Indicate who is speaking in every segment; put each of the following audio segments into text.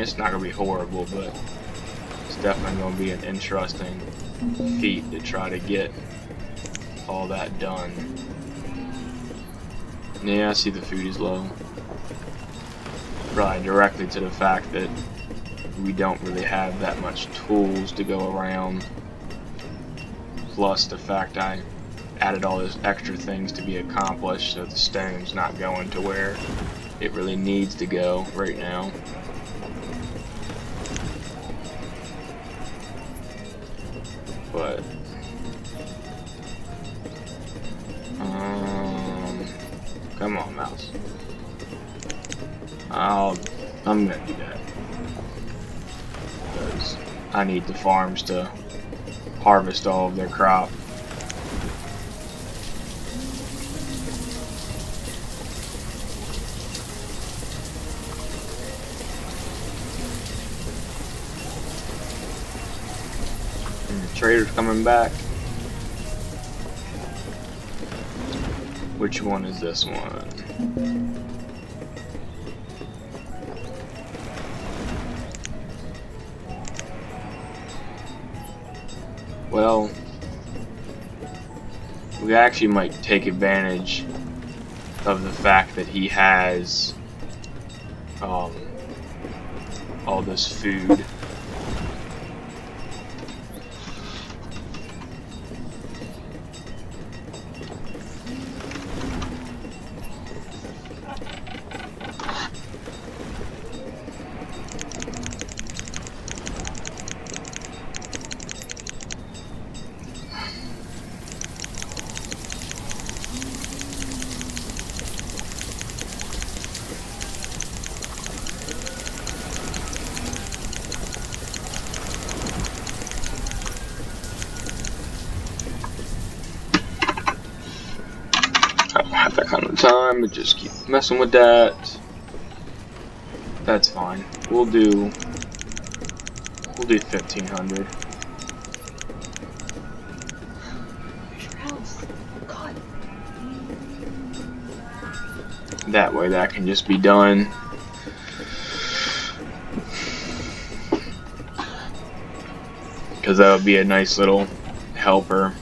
Speaker 1: mean, it's not going to be horrible, but it's definitely going to be an interesting feat to try to get all that done. Yeah, I see the food is low. Probably directly to the fact that we don't really have that much tools to go around. Plus the fact I added all those extra things to be accomplished, so the stone's not going to where it really needs to go right now. But come on, mouse. I'm gonna do that because I need the farms to harvest all of their crop. And the trader's coming back. Which one is this one? Well, we actually might take advantage of the fact that he has all this food. I don't have that kind of time to just keep messing with that. That's fine. We'll do 1,500. That way that can just be done. Because that would be a nice little helper.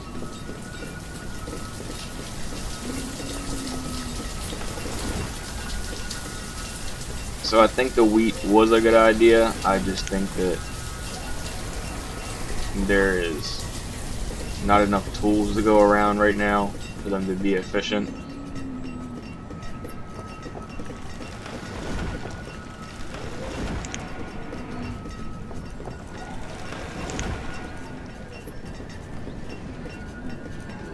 Speaker 1: So I think the wheat was a good idea. I just think that there is not enough tools to go around right now for them to be efficient.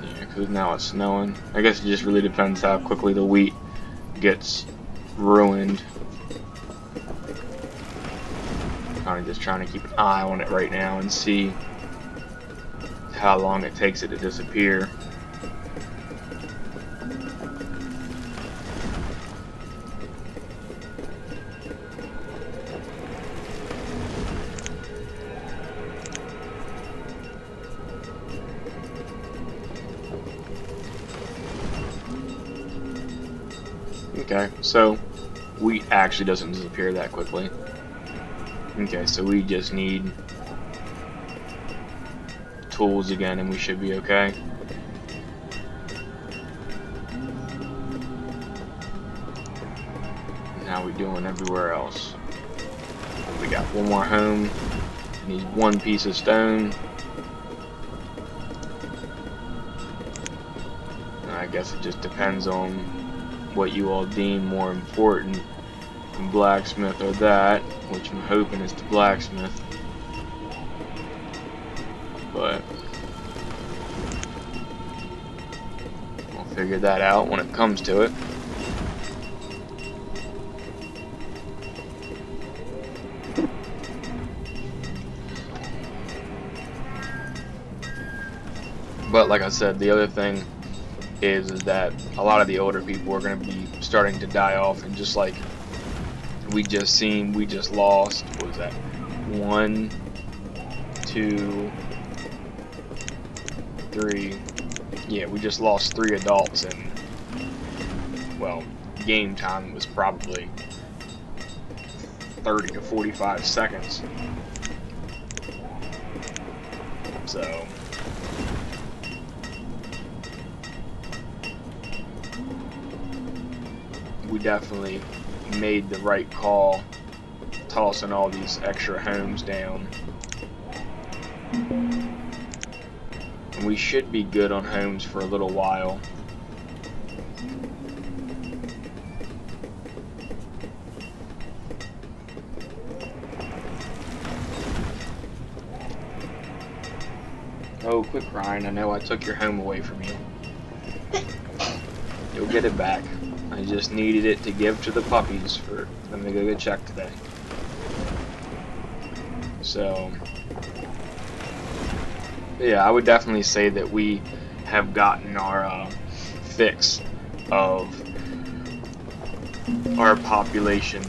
Speaker 1: Yeah, because now it's snowing. I guess it just really depends how quickly the wheat gets ruined. Kind of just trying to keep an eye on it right now and see how long it takes it to disappear. Okay, so wheat actually doesn't disappear that quickly. Okay, so we just need tools again and we should be okay. And how we doing everywhere else? We got one more home. Need one piece of stone. And I guess it just depends on what you all deem more important. Blacksmith or that, which I'm hoping is the blacksmith, but we'll figure that out when it comes to it. But like I said, the other thing is that a lot of the older people are going to be starting to die off, and just like we just lost, what was that, 1, 2, 3, yeah, we just lost 3 adults, and well, game time was probably 30 to 45 seconds. So we definitely made the right call tossing all these extra homes down. And we should be good on homes for a little while. Oh, quit crying. I know I took your home away from you. You'll get it back. I just needed it to give to the puppies for them to go get checked today. So, yeah, I would definitely say that we have gotten our fix of our population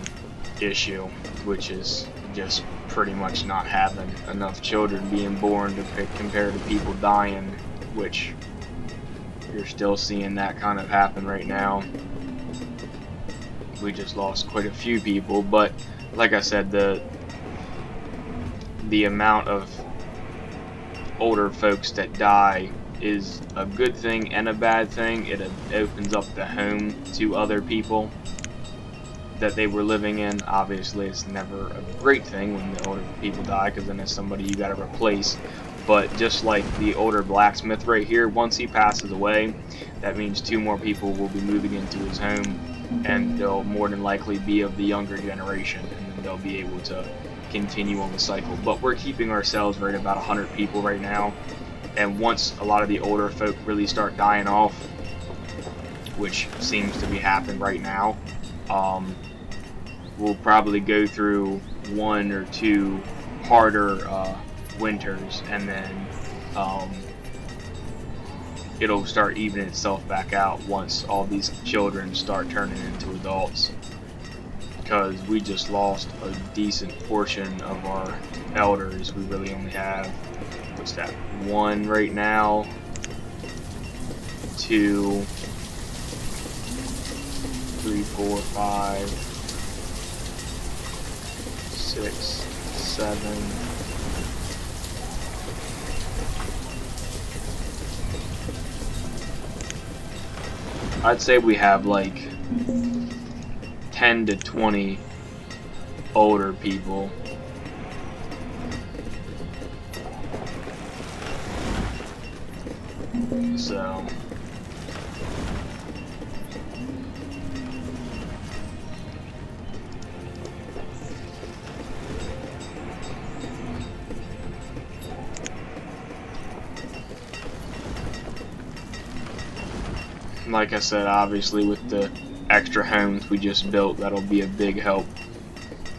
Speaker 1: issue, which is just pretty much not having enough children being born to compare to people dying, which you're still seeing that kind of happen right now. We just lost quite a few people, but like I said, the amount of older folks that die is a good thing and a bad thing. It opens up the home to other people that they were living in. Obviously, it's never a great thing when the older people die, because then it's somebody you got to replace. But just like the older blacksmith right here, once he passes away, that means 2 more people will be moving into his home, and they'll more than likely be of the younger generation, and then they'll be able to continue on the cycle. But we're keeping ourselves right about 100 people right now, and once a lot of the older folk really start dying off, which seems to be happening right now, we'll probably go through 1 or 2 harder winters, and then it'll start evening itself back out once all these children start turning into adults, because we just lost a decent portion of our elders. We really only have, what's that, 1 right now, 2, 3, 4, 5, 6, 7. I'd say we have like 10 to 20 older people. So like I said, obviously with the extra homes we just built, that'll be a big help.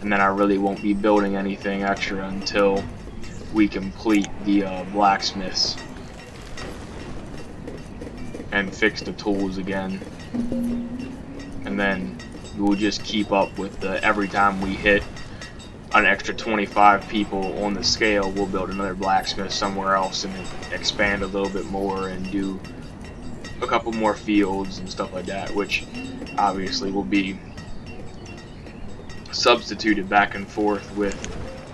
Speaker 1: And then I really won't be building anything extra until we complete the blacksmiths and fix the tools again. And then we'll just keep up with the, every time we hit an extra 25 people on the scale, we'll build another blacksmith somewhere else and expand a little bit more and do a couple more fields and stuff like that, which obviously will be substituted back and forth with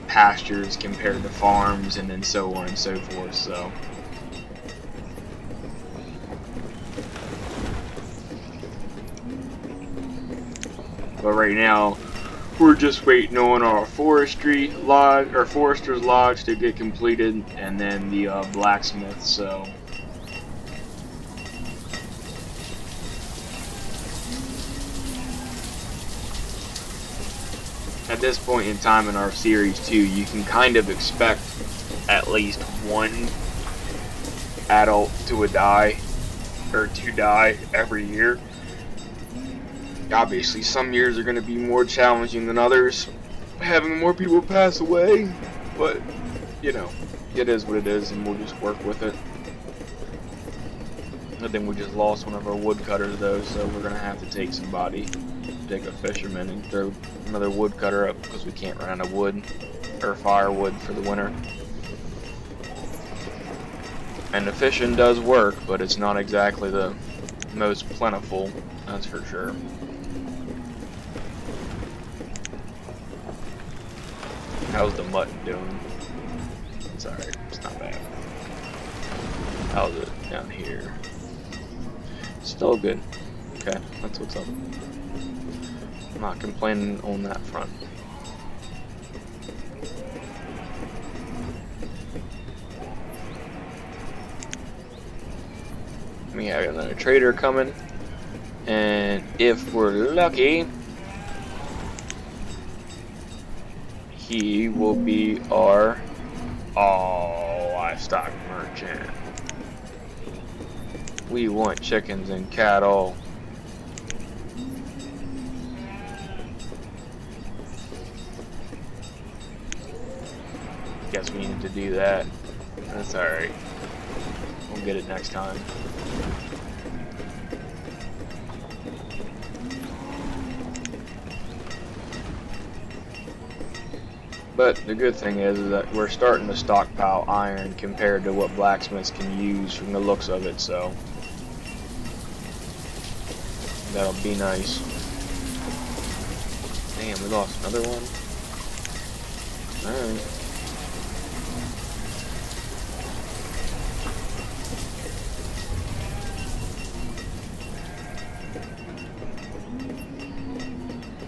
Speaker 1: pastures compared to farms, and then so on and so forth. So but right now we're just waiting on our forestry lodge, or forester's lodge, to get completed, and then the blacksmith. So at this point in time in our series too, you can kind of expect at least 1 adult to die every year. Obviously some years are going to be more challenging than others, having more people pass away, but you know, it is what it is, and we'll just work with it. I think we just lost one of our woodcutters though, so we're going to have to take somebody, take a fisherman and throw another woodcutter up, because we can't run out of wood or firewood for the winter. And the fishing does work, but it's not exactly the most plentiful, that's for sure. How's the mutton doing? It's alright, it's not bad. How's it down here? Still good. Okay, that's what's up. I'm not complaining on that front. We have another trader coming, and if we're lucky, he will be our livestock merchant. We want chickens and cattle. Guess we needed to do that. That's alright. We'll get it next time. But the good thing is that we're starting to stockpile iron compared to what blacksmiths can use from the looks of it, so that'll be nice. Damn, we lost another one. Alright.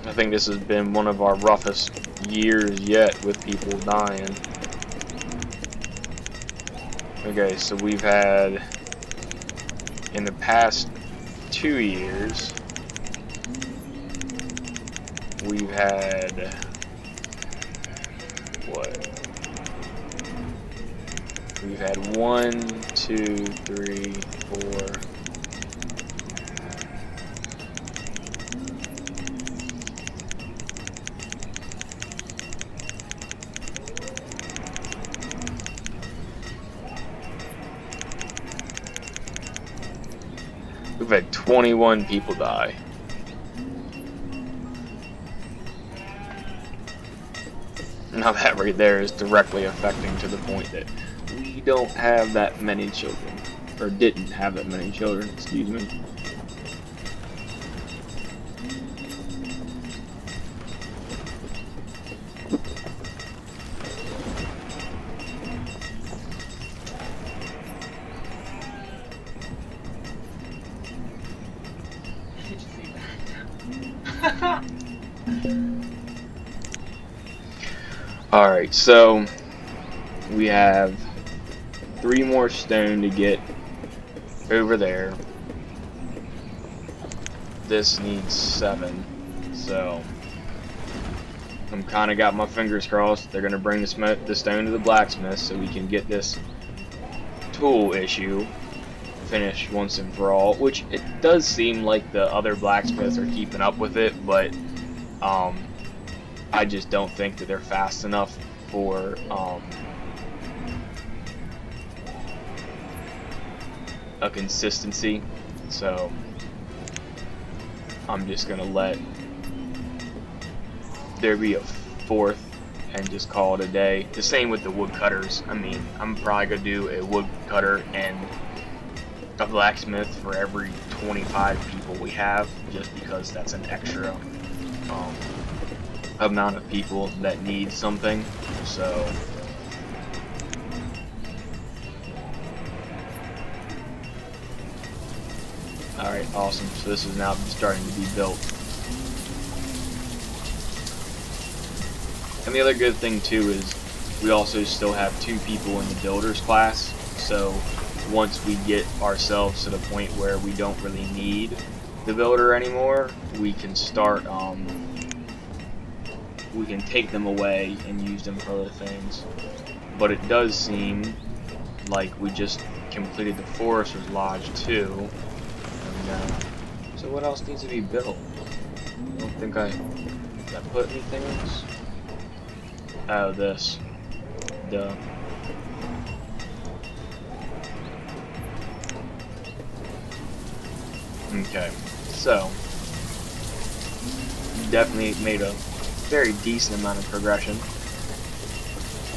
Speaker 1: I think this has been one of our roughest years yet with people dying. Okay, so we've had, in the past 2 years, we've had, what? We've had 1, 2, 3, 4. We've had 21 people die. Now that right there is directly affecting to the point that we don't have that many children. Or didn't have that many children, excuse me. Alright, so we have 3 more stone to get over there. This needs 7, so I'm kind of got my fingers crossed they're gonna bring the stone to the blacksmith so we can get this tool issue finished once and for all. Which it does seem like the other blacksmiths are keeping up with it, but I just don't think that they're fast enough for a consistency, so I'm just gonna let there be a 4th and just call it a day. The same with the woodcutters. I mean, I'm probably gonna do a woodcutter and a blacksmith for every 25 people we have, just because that's an extra amount of people that need something. So alright, awesome. So this is now starting to be built. And the other good thing too is we also still have 2 people in the builders class, so once we get ourselves to the point where we don't really need the builder anymore, we can start we can take them away and use them for other things. But it does seem like we just completed the Forester's Lodge too. And, so what else needs to be built? I don't think did I put anything else? Oh, this. Duh. Okay, so definitely made a very decent amount of progression.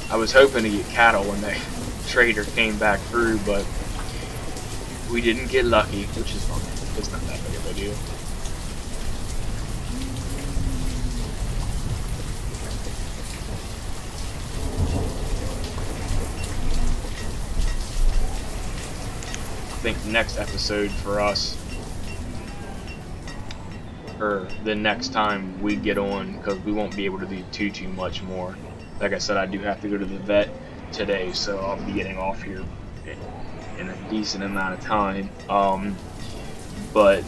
Speaker 1: I was hoping to get cattle when the trader came back through, but we didn't get lucky, which is fine. It's not that big of a deal. think next episode for us, or the next time we get on, because we won't be able to do too much more. Like I said, I do have to go to the vet today, so I'll be getting off here in a decent amount of time. But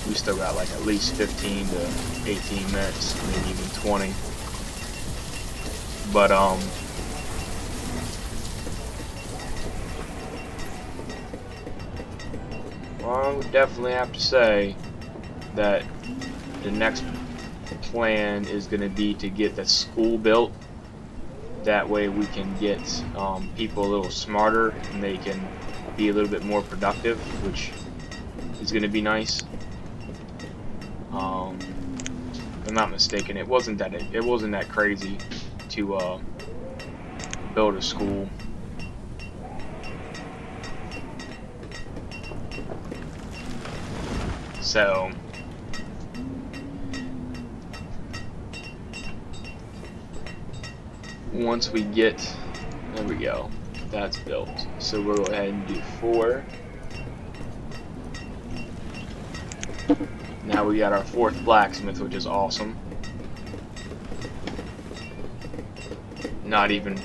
Speaker 1: we still got like at least 15 to 18 minutes, maybe even 20. But well, I would definitely have to say that the next plan is going to be to get the school built. That way we can get people a little smarter and they can be a little bit more productive, which is going to be nice. If I'm not mistaken, it wasn't that crazy to build a school. So once we get, there we go, that's built. So we'll go ahead and do 4. Now we got our 4th blacksmith, which is awesome. Not even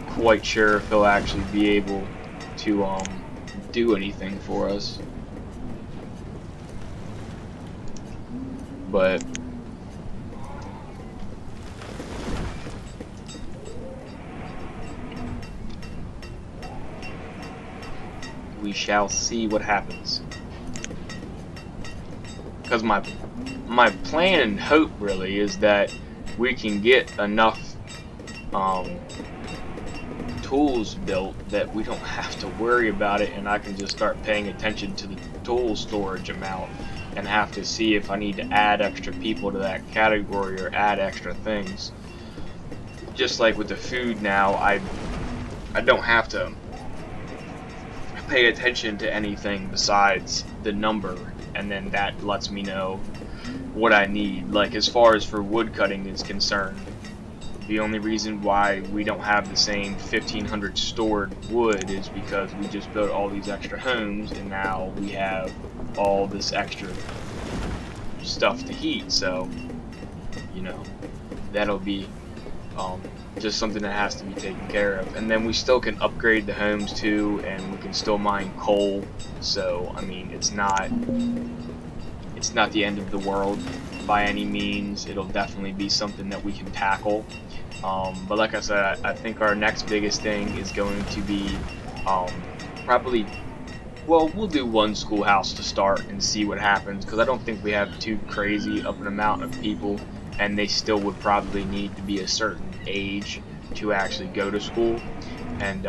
Speaker 1: quite sure if he'll actually be able to do anything for us. But we shall see what happens. Because my plan and hope really is that we can get enough tools built that we don't have to worry about it, and I can just start paying attention to the tool storage amount and have to see if I need to add extra people to that category or add extra things. Just like with the food now, I don't have to pay attention to anything besides the number, and then that lets me know what I need. Like as far as for wood cutting is concerned, the only reason why we don't have the same 1,500 stored wood is because we just built all these extra homes, and now we have all this extra stuff to heat. So, you know, that'll be just something that has to be taken care of. And then we still can upgrade the homes too, and we can still mine coal. So, I mean, it's not the end of the world by any means. It'll definitely be something that we can tackle. But like I said, I think our next biggest thing is going to be probably, well, we'll do one schoolhouse to start and see what happens, because I don't think we have too crazy of an amount of people, and they still would probably need to be a certain age to actually go to school. And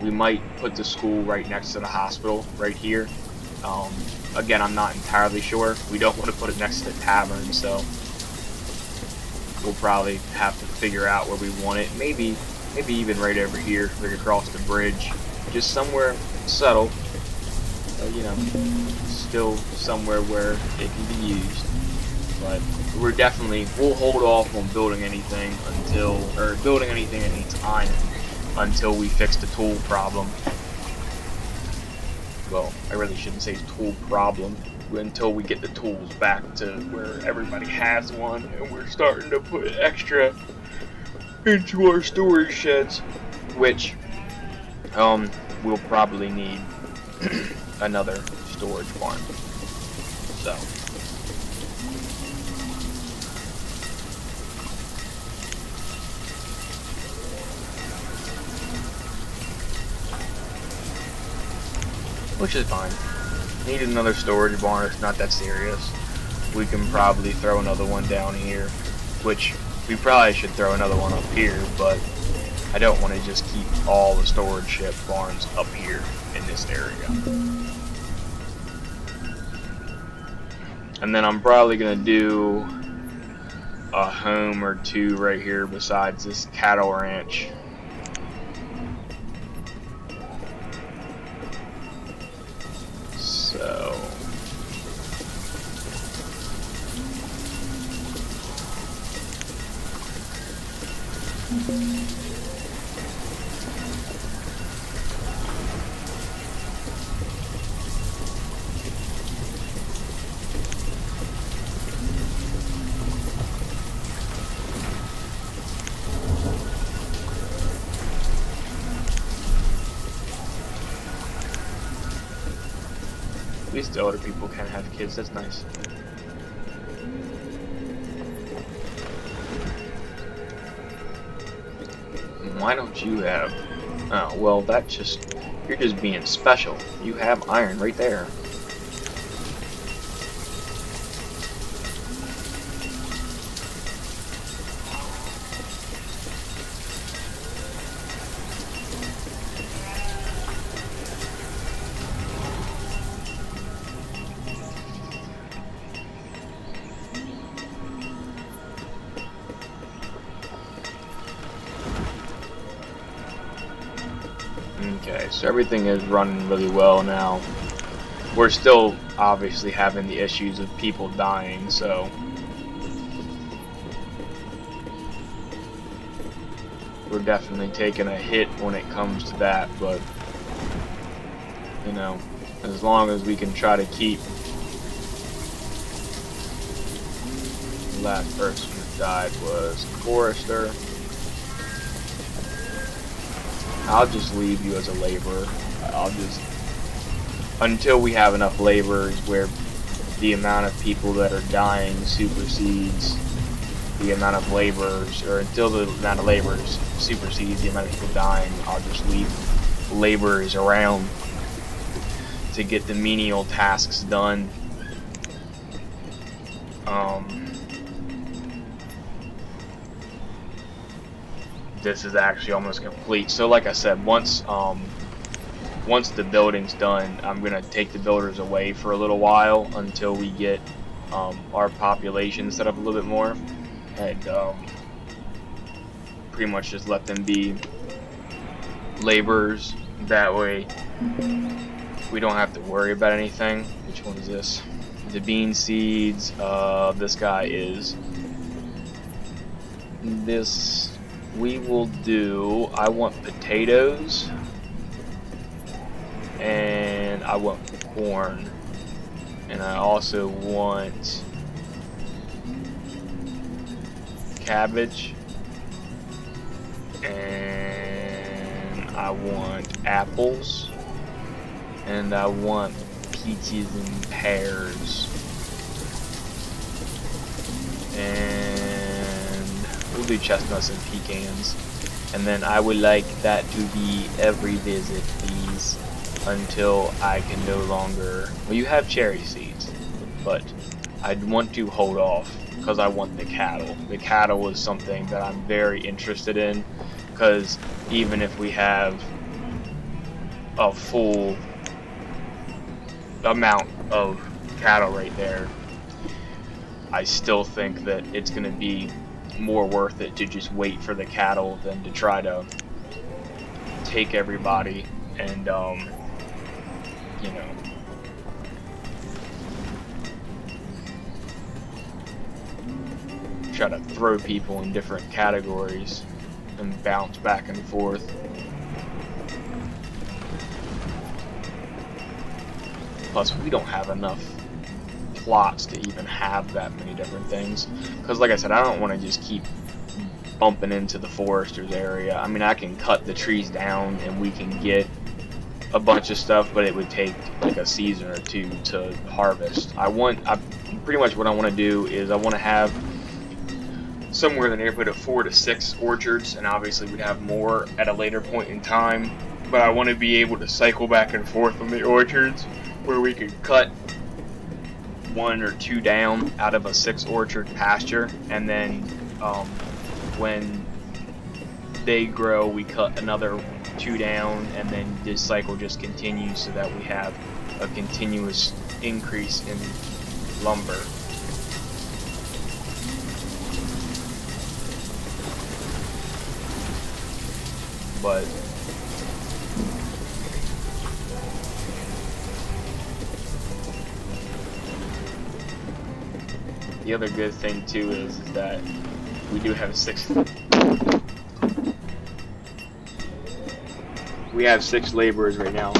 Speaker 1: we might put the school right next to the hospital right here. Again, I'm not entirely sure. We don't want to put it next to the tavern, so we'll probably have to figure out where we want it. Maybe even right over here, right across the bridge, just somewhere subtle, you know, still somewhere where it can be used. But we'll hold off on building anything any time until we fix the tool problem. Well, I really shouldn't say tool problem, until we get the tools back to where everybody has one and we're starting to put extra into our storage sheds, which we'll probably need another storage barn. So which is fine. Need another storage barn, it's not that serious. We can probably throw another one down here, which we probably should throw another one up here, but I don't want to just keep all the storage shed barns up here in this area. And then I'm probably going to do a home or two right here besides this cattle ranch. So least the older people can have kids. That's nice. Why don't you have... Oh, well, that just... You're just being special. You have iron right there. Okay, so everything is running really well now. We're still obviously having the issues of people dying, so we're definitely taking a hit when it comes to that, but you know, as long as we can try to keep the last person who died was Forrester. I'll just leave you as a laborer. I'll just, until we have enough laborers where the amount of people that are dying supersedes the amount of laborers, or until the amount of laborers supersedes the amount of people dying, I'll just leave laborers around to get the menial tasks done. This is actually almost complete. So like I said, once the building's done, I'm gonna take the builders away for a little while until we get our population set up a little bit more, and pretty much just let them be laborers. That way we don't have to worry about anything. Which one is this? The bean seeds. This guy is this. We will do, I want potatoes, and I want corn, and I also want cabbage, and I want apples, and I want peaches and pears, and we'll do chestnuts and pecans, and then I would like that to be every visit, please, until I can no longer. Well, you have cherry seeds, but I'd want to hold off because I want the cattle. The cattle is something that I'm very interested in, because even if we have a full amount of cattle right there, I still think that it's going to be more worth it to just wait for the cattle than to try to take everybody and you know, try to throw people in different categories and bounce back and forth. Plus, we don't have enough plots to even have that many different things, because like I said, I don't want to just keep bumping into the foresters area. I mean, I can cut the trees down and we can get a bunch of stuff, but it would take like a season or two to harvest. Pretty much what I want to do is I want to have somewhere in the neighborhood of 4 to 6 orchards, and obviously we'd have more at a later point in time, but I want to be able to cycle back and forth from the orchards where we could cut 1 or 2 down out of a 6 orchard pasture, and then when they grow we cut another 2 down, and then this cycle just continues so that we have a continuous increase in lumber. But the other good thing too is that we do have 6. We have 6 laborers right now.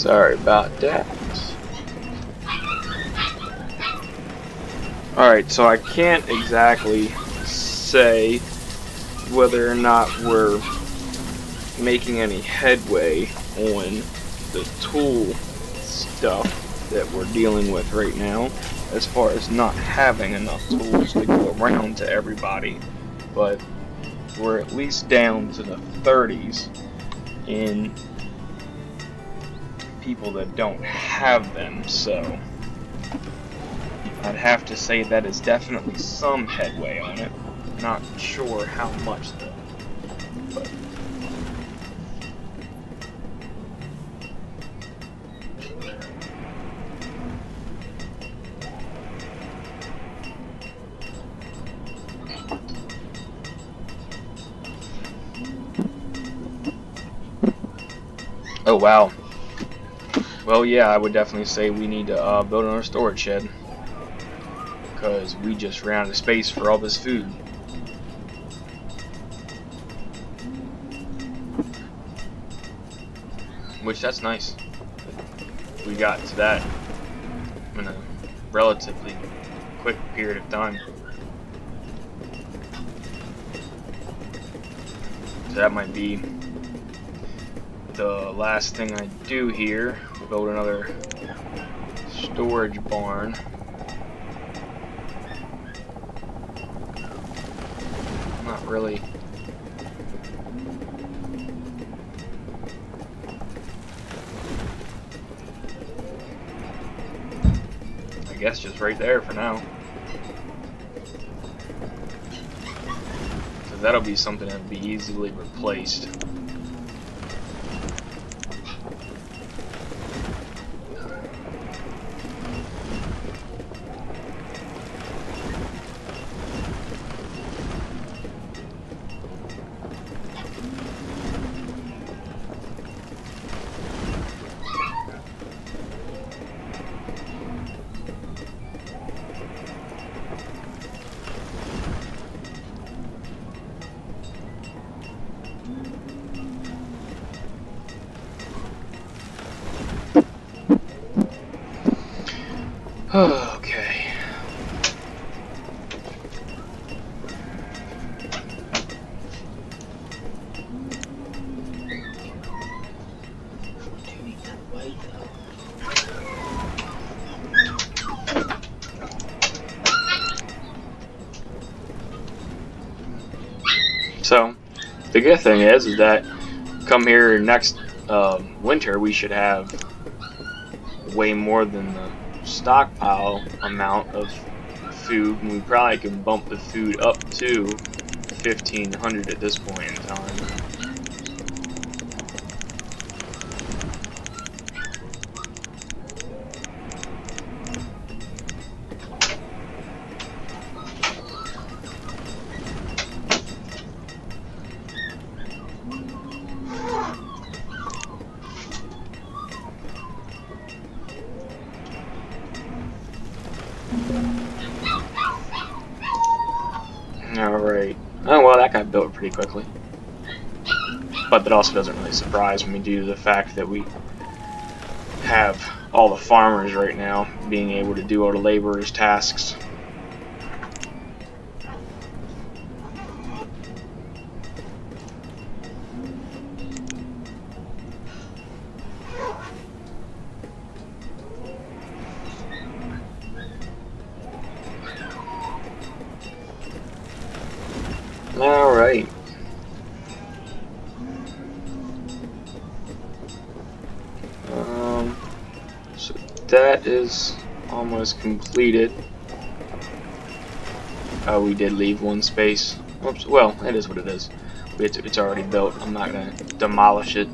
Speaker 1: Sorry about that. Alright, so I can't exactly say whether or not we're making any headway on the tool stuff that we're dealing with right now, as far as not having enough tools to go around to everybody, but we're at least down to the 30s in people that don't have them, so I'd have to say that is definitely some headway on it. Not sure how much though. But oh wow. Well, yeah, I would definitely say we need to build another storage shed, because we just ran out of space for all this food. Which, that's nice. We got to that in a relatively quick period of time. So that might be the last thing I do here. Build another storage barn. Not really. I guess just right there for now. So that'll be something that'll be easily replaced. Okay. So, the good thing is that come here next winter, we should have way more than the stockpile amount of food, and we probably can bump the food up to 1,500 at this point in time. Alright. Oh well, that got built pretty quickly. But that also doesn't really surprise me due to the fact that we have all the farmers right now being able to do all the laborers' tasks. Alright. So that is almost completed. Oh, we did leave one space. Oops. Well, it is what it is. It's already built. I'm not going to demolish it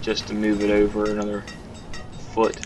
Speaker 1: just to move it over another foot.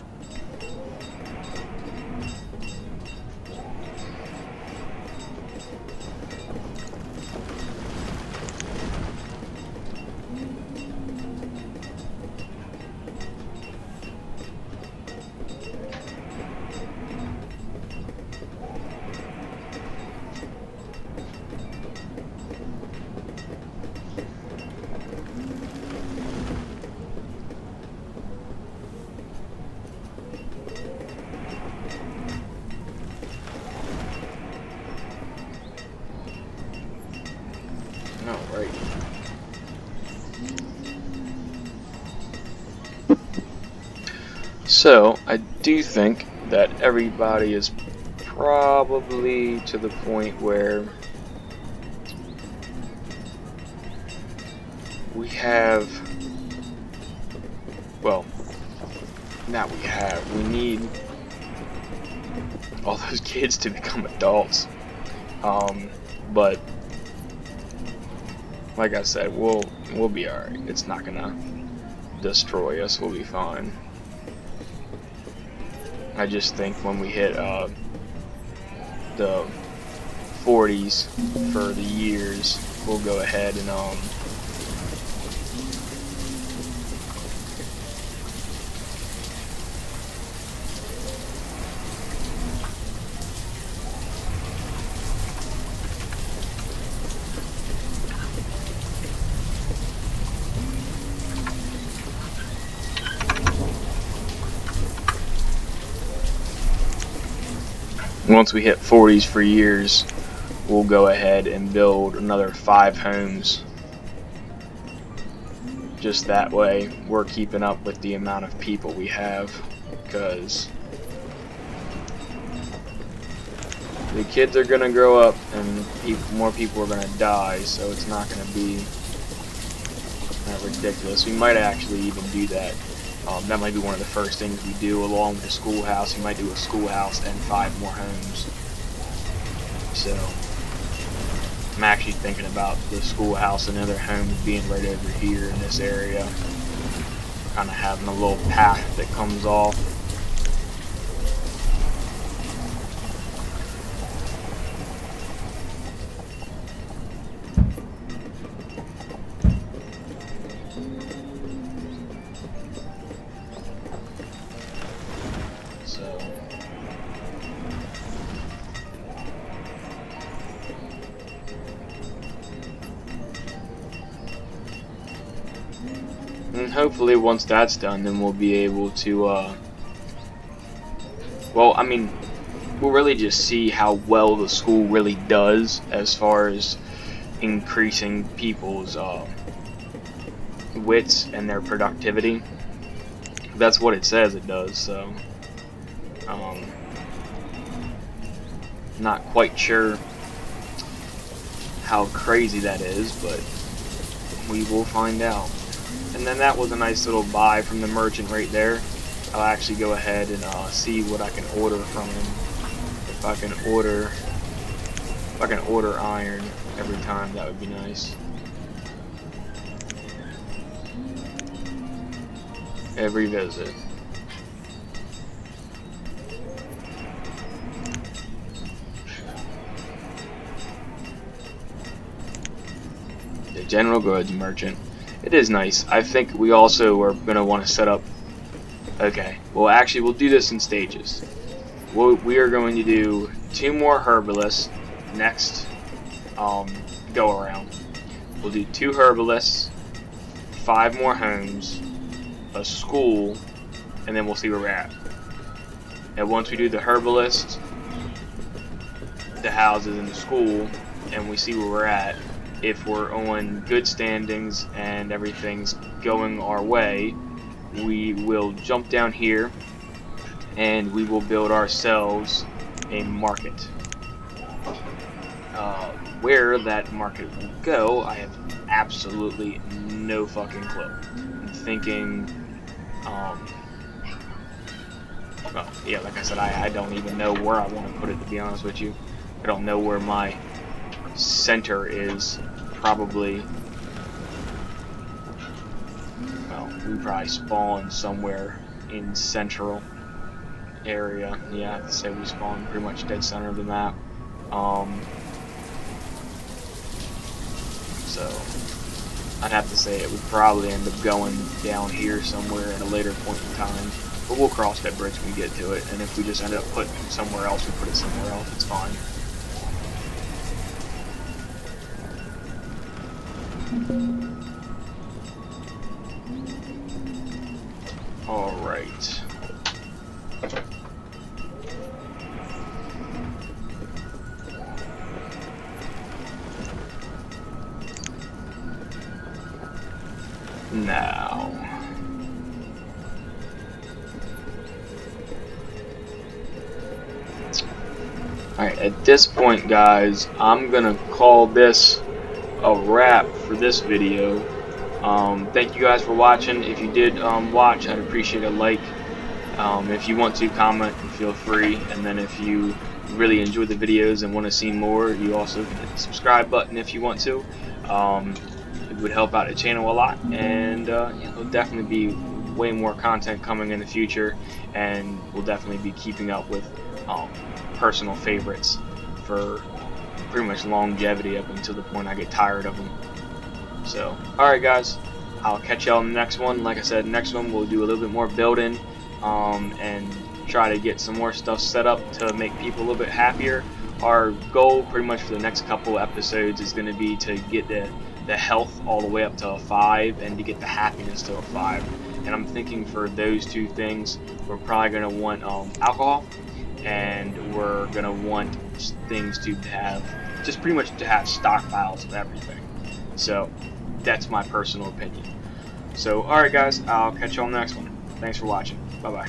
Speaker 1: So, I do think that everybody is probably to the point where we have, well, not we have, we need all those kids to become adults. But like I said, we'll be alright. It's not gonna destroy us. We'll be fine. I just think when we hit the 40s for the years, we'll go ahead and once we hit 40s for years, we'll go ahead and build another 5 homes. Just that way, we're keeping up with the amount of people we have, because the kids are gonna grow up and more people are gonna die, so it's not gonna be that ridiculous. We might actually even do that. That might be one of the first things we do, along with the schoolhouse. We might do a schoolhouse and 5 more homes. So I'm actually thinking about the schoolhouse and other homes being right over here in this area, kind of having a little path that comes off. And hopefully once that's done, then we'll be able to, well, I mean, we'll really just see how well the school really does as far as increasing people's wits and their productivity. That's what it says it does, so not quite sure how crazy that is, but we will find out. And then that was a nice little buy from the merchant right there. I'll actually go ahead and see what I can order from him. If I can order iron every time, that would be nice. Every visit. The general goods merchant. It is nice. I think we also are going to want to set up... Okay, well actually we'll do this in stages. We are going to do 2 more herbalists next go around. We'll do 2 herbalists, 5 more homes, a school, and then we'll see where we're at. And once we do the herbalist, the houses, and the school, and we see where we're at, if we're on good standings and everything's going our way, we will jump down here and we will build ourselves a market. Where that market will go, I have absolutely no fucking clue. I'm thinking, well, yeah, like I said, I don't even know where I want to put it, to be honest with you. I don't know where my center is. Probably, well, we probably spawn somewhere in central area. Yeah, I have to say we spawn pretty much dead center of the map. So I'd have to say it would probably end up going down here somewhere at a later point in time. But we'll cross that bridge when we get to it, and if we just end up putting it somewhere else, we put it somewhere else. It's fine. All right. Now, Alright, at this point, guys, I'm gonna call this a wrap for this video. Thank you guys for watching. If you did watch, I'd appreciate a like. If you want to comment, feel free. And then if you really enjoy the videos and want to see more, you also can hit the subscribe button if you want to. It would help out the channel a lot, and there'll definitely be way more content coming in the future, and we'll definitely be keeping up with personal favorites for pretty much longevity up until the point I get tired of them. So, alright guys, I'll catch y'all in the next one. Like I said, next one we'll do a little bit more building and try to get some more stuff set up to make people a little bit happier. Our goal pretty much for the next couple episodes is going to be to get the health all the way up to a 5 and to get the happiness to a 5. And I'm thinking for those two things, we're probably going to want alcohol, and we're going to want things to have, just pretty much to have stockpiles of everything. So that's my personal opinion. So alright guys, I'll catch you on the next one. Thanks for watching. Bye bye.